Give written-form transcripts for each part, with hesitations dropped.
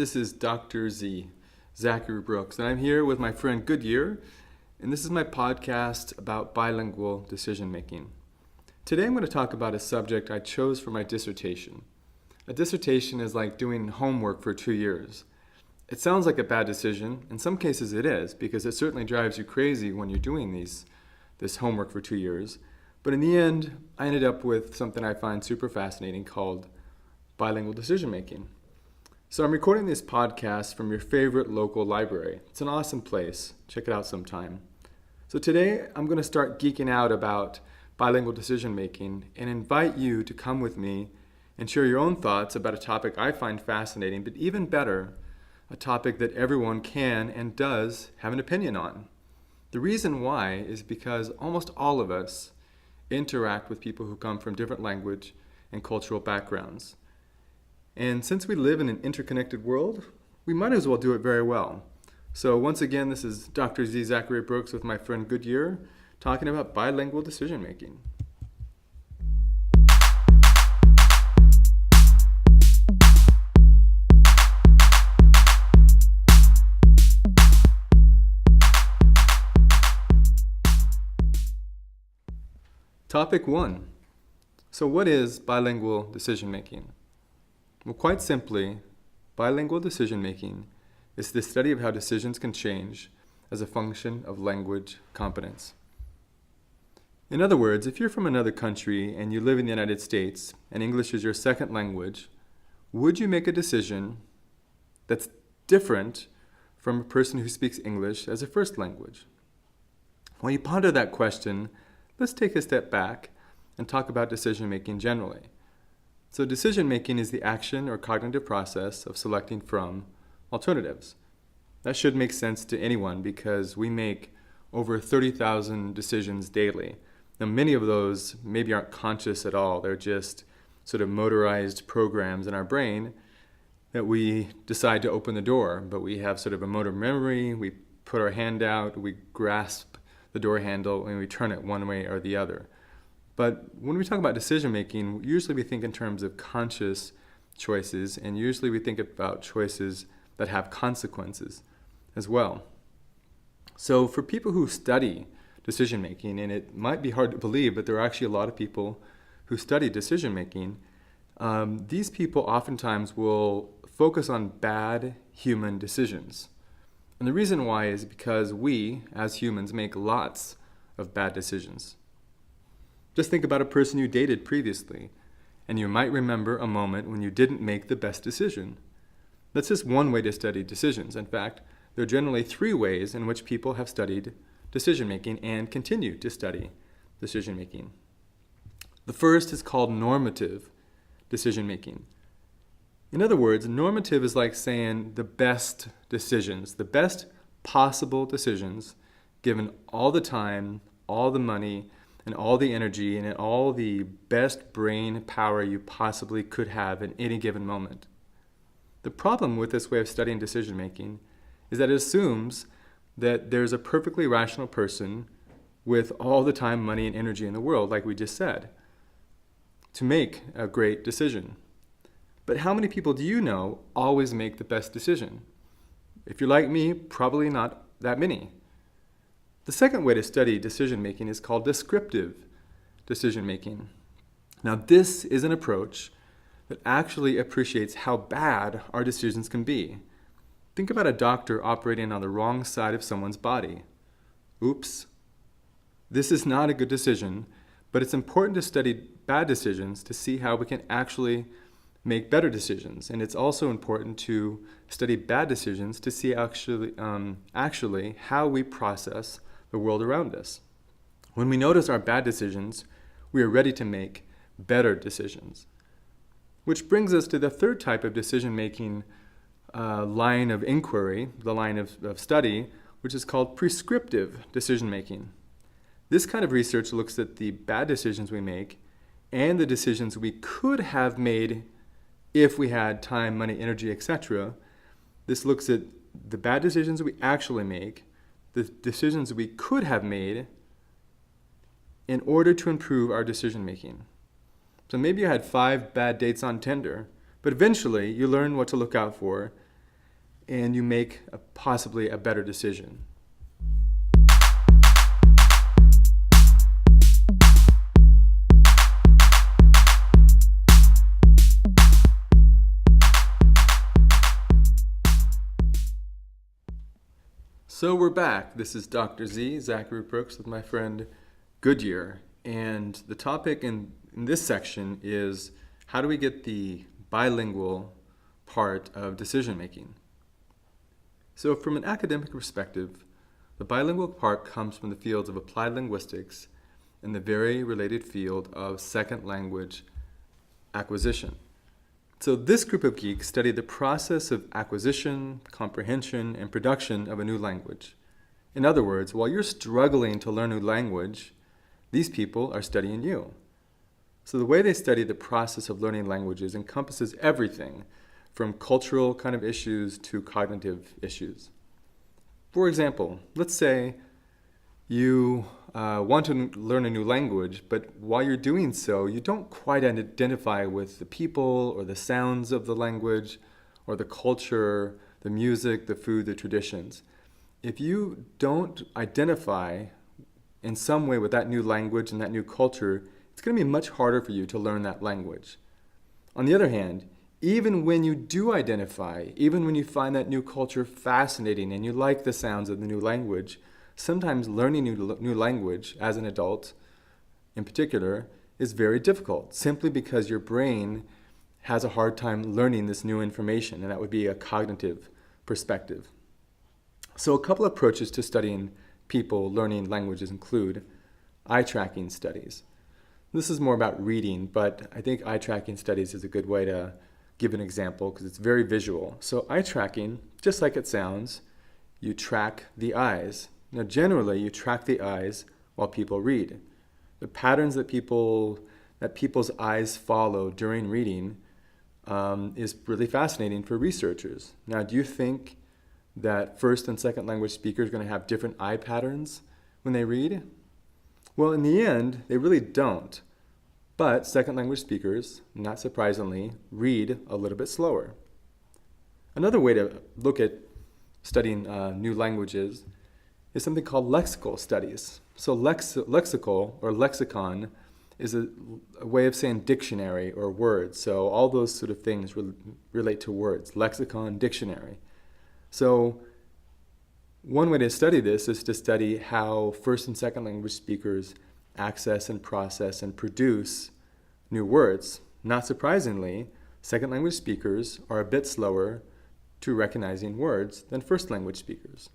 This is Dr. Z, Zachary Brooks, and I'm here with my friend Goodyear, and this is my podcast about bilingual decision making. Today I'm going to talk about a subject I chose for my dissertation. A dissertation is like doing homework for 2 years. It sounds like a bad decision. In some cases it is, because it certainly drives you crazy when you're doing this homework for 2 years. But in the end, I ended up with something I find super fascinating called bilingual decision making. So I'm recording this podcast from your favorite local library. It's an awesome place. Check it out sometime. So today I'm going to start geeking out about bilingual decision making and invite you to come with me and share your own thoughts about a topic I find fascinating, but even better, a topic that everyone can and does have an opinion on. The reason why is because almost all of us interact with people who come from different language and cultural backgrounds. And since we live in an interconnected world, we might as well do it very well. So once again, this is Dr. Z. Zachary Brooks with my friend Goodyear, talking about bilingual decision making. Topic 1. So what is bilingual decision making? Well, quite simply, bilingual decision making is the study of how decisions can change as a function of language competence. In other words, if you're from another country and you live in the United States and English is your second language, would you make a decision that's different from a person who speaks English as a first language? When you ponder that question, let's take a step back and talk about decision making generally. So decision making is the action or cognitive process of selecting from alternatives. That should make sense to anyone because we make over 30,000 decisions daily. Now many of those maybe aren't conscious at all. They're just sort of motorized programs in our brain that we decide to open the door, but we have sort of a motor memory. We put our hand out, we grasp the door handle, and we turn it one way or the other. But when we talk about decision making, usually we think in terms of conscious choices, and usually we think about choices that have consequences as well. So for people who study decision making, and it might be hard to believe, but there are actually a lot of people who study decision making, these people oftentimes will focus on bad human decisions. And the reason why is because we, as humans, make lots of bad decisions. Just think about a person you dated previously, and you might remember a moment when you didn't make the best decision. That's just one way to study decisions. In fact, there are generally 3 ways in which people have studied decision-making and continue to study decision-making. The first is called normative decision-making. In other words, normative is like saying the best decisions, the best possible decisions, given all the time, all the money, and all the energy, and all the best brain power you possibly could have in any given moment. The problem with this way of studying decision-making is that it assumes that there's a perfectly rational person with all the time, money, and energy in the world, like we just said, to make a great decision. But how many people do you know always make the best decision? If you're like me, probably not that many. The second way to study decision-making is called descriptive decision-making. Now, this is an approach that actually appreciates how bad our decisions can be. Think about a doctor operating on the wrong side of someone's body. Oops. This is not a good decision, but it's important to study bad decisions to see how we can actually make better decisions. And it's also important to study bad decisions to see actually how we process the world around us. When we notice our bad decisions, we are ready to make better decisions. Which brings us to the third type of decision-making line of inquiry, the line of study, which is called prescriptive decision-making. This kind of research looks at the bad decisions we make and the decisions we could have made if we had time, money, energy, etc. This looks at the bad decisions we actually make, the decisions we could have made in order to improve our decision making. So maybe you had 5 bad dates on Tinder, but eventually you learn what to look out for and you make possibly a better decision. So we're back. This is Dr. Z, Zachary Brooks, with my friend Goodyear. And the topic in this section is how do we get the bilingual part of decision making? So from an academic perspective, the bilingual part comes from the fields of applied linguistics and the very related field of second language acquisition. So this group of geeks studied the process of acquisition, comprehension, and production of a new language. In other words, while you're struggling to learn a new language, these people are studying you. So the way they study the process of learning languages encompasses everything from cultural kind of issues to cognitive issues. For example, let's say you want to learn a new language, but while you're doing so, you don't quite identify with the people or the sounds of the language or the culture, the music, the food, the traditions. If you don't identify in some way with that new language and that new culture, it's going to be much harder for you to learn that language. On the other hand, even when you do identify, even when you find that new culture fascinating and you like the sounds of the new language, sometimes learning new language as an adult, in particular, is very difficult, simply because your brain has a hard time learning this new information, and that would be a cognitive perspective. So a couple of approaches to studying people learning languages include eye tracking studies. This is more about reading, but I think eye tracking studies is a good way to give an example because it's very visual. So eye tracking, just like it sounds, you track the eyes. Now, generally, you track the eyes while people read. The patterns that people's eyes follow during reading is really fascinating for researchers. Now, do you think that first and second language speakers are going to have different eye patterns when they read? Well, in the end, they really don't. But second language speakers, not surprisingly, read a little bit slower. Another way to look at studying new languages is something called lexical studies. So lexical or lexicon is a way of saying dictionary or words. So all those sort of things relate to words, lexicon, dictionary. So one way to study this is to study how first and second language speakers access and process and produce new words. Not surprisingly, second language speakers are a bit slower to recognizing words than first language speakers.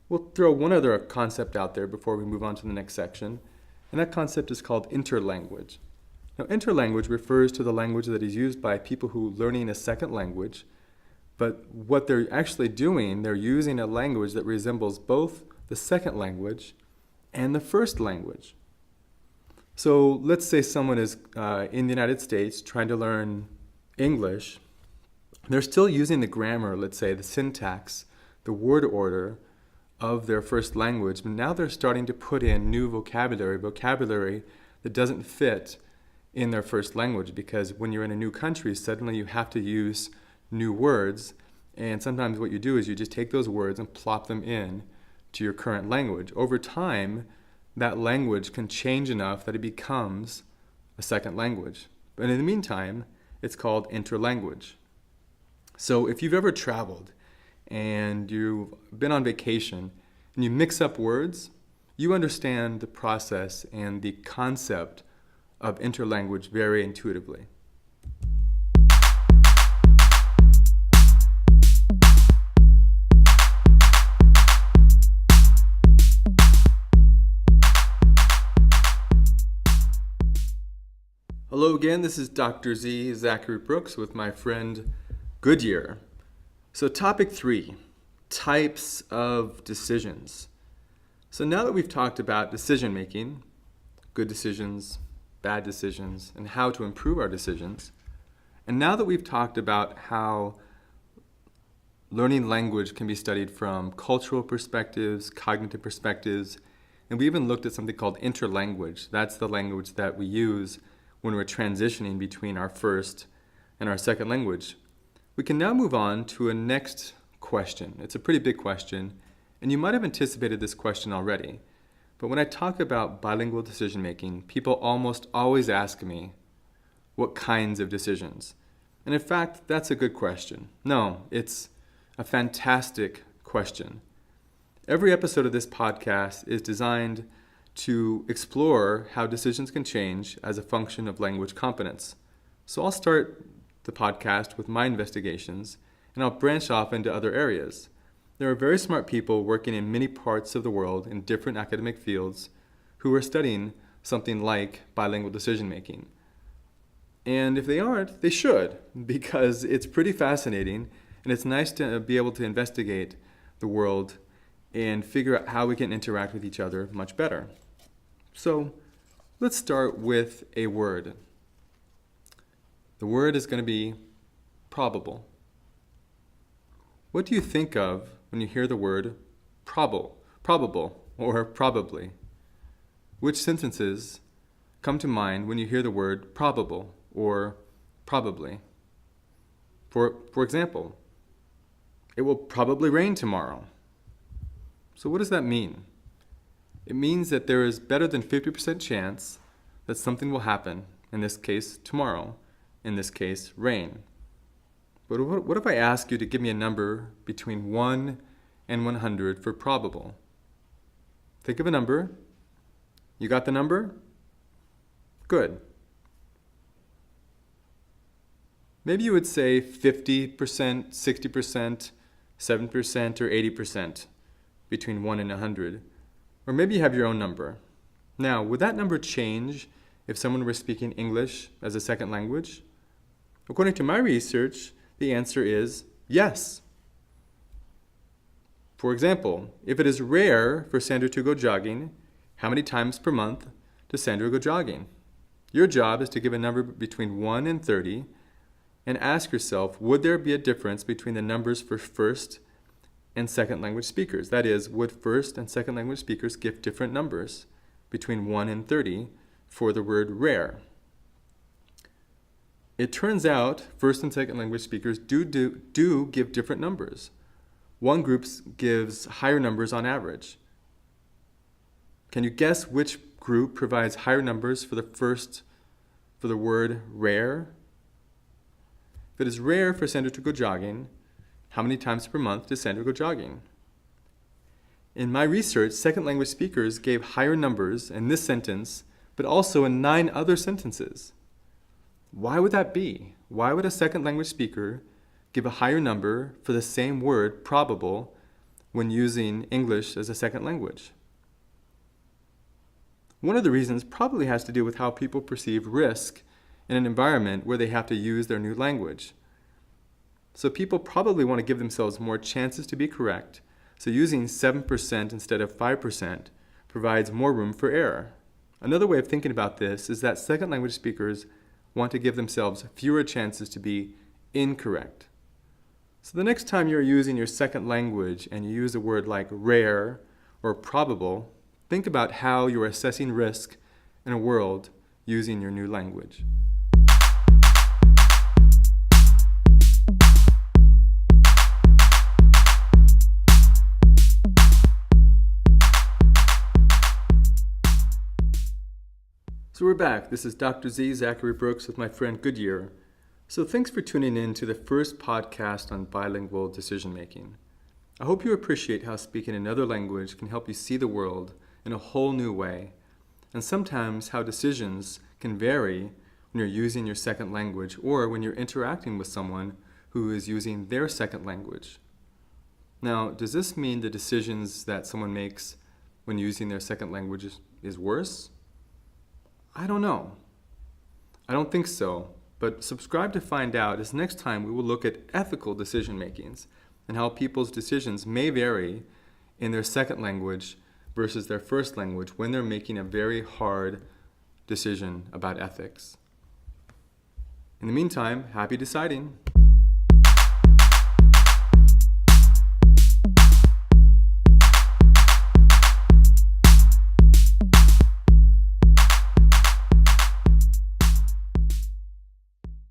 We'll throw one other concept out there before we move on to the next section, and that concept is called interlanguage. Now, interlanguage refers to the language that is used by people who are learning a second language, but what they're actually doing, they're using a language that resembles both the second language and the first language. So let's say someone is in the United States trying to learn English. They're still using the grammar, let's say, the syntax, the word order of their first language, but now they're starting to put in new vocabulary that doesn't fit in their first language, because when you're in a new country, suddenly you have to use new words, and sometimes what you do is you just take those words and plop them in to your current language. Over time, that language can change enough that it becomes a second language. But in the meantime, it's called interlanguage. So if you've ever traveled and you've been on vacation and you mix up words, you understand the process and the concept of interlanguage very intuitively. Hello again, this is Dr. Z, Zachary Brooks, with my friend Goodyear. So topic 3, types of decisions. So now that we've talked about decision making, good decisions, bad decisions, and how to improve our decisions, and now that we've talked about how learning language can be studied from cultural perspectives, cognitive perspectives, and we even looked at something called interlanguage. That's the language that we use when we're transitioning between our first and our second language. We can now move on to a next question. It's a pretty big question, and you might have anticipated this question already. But when I talk about bilingual decision making, people almost always ask me, what kinds of decisions? And in fact, that's a good question. No, it's a fantastic question. Every episode of this podcast is designed to explore how decisions can change as a function of language competence. So I'll start the podcast with my investigations, and I'll branch off into other areas. There are very smart people working in many parts of the world in different academic fields who are studying something like bilingual decision making. And if they aren't, they should, because it's pretty fascinating, and it's nice to be able to investigate the world and figure out how we can interact with each other much better. So let's start with a word. The word is going to be probable. What do you think of when you hear the word probable, or probably? Which sentences come to mind when you hear the word probable or probably? For example, it will probably rain tomorrow. So what does that mean? It means that there is better than 50% chance that something will happen, in this case, tomorrow. In this case, rain. But what if I ask you to give me a number between 1 and 100 for probable? Think of a number. You got the number? Good. Maybe you would say 50%, 60%, 7%, or 80% between 1 and 100. Or maybe you have your own number. Now, would that number change if someone were speaking English as a second language? According to my research, the answer is yes. For example, if it is rare for Sandra to go jogging, how many times per month does Sandra go jogging? Your job is to give a number between 1 and 30 and ask yourself, would there be a difference between the numbers for first and second language speakers? That is, would first and second language speakers give different numbers between 1 and 30 for the word rare? It turns out first and second language speakers do give different numbers. One group gives higher numbers on average. Can you guess which group provides higher numbers for the word rare? If it is rare for Sandra to go jogging, how many times per month does Sandra go jogging? In my research, second language speakers gave higher numbers in this sentence, but also in 9 other sentences. Why would that be? Why would a second language speaker give a higher number for the same word, probable, when using English as a second language? One of the reasons probably has to do with how people perceive risk in an environment where they have to use their new language. So people probably want to give themselves more chances to be correct, so using 7% instead of 5% provides more room for error. Another way of thinking about this is that second language speakers want to give themselves fewer chances to be incorrect. So the next time you're using your second language and you use a word like rare or probable, think about how you're assessing risk in a world using your new language. So we're back. This is Dr. Z, Zachary Brooks, with my friend Goodyear. So thanks for tuning in to the first podcast on bilingual decision making. I hope you appreciate how speaking another language can help you see the world in a whole new way, and sometimes how decisions can vary when you're using your second language or when you're interacting with someone who is using their second language. Now, does this mean the decisions that someone makes when using their second language is worse? I don't know. I don't think so, but subscribe to find out, as next time we will look at ethical decision makings and how people's decisions may vary in their second language versus their first language when they're making a very hard decision about ethics. In the meantime, happy deciding.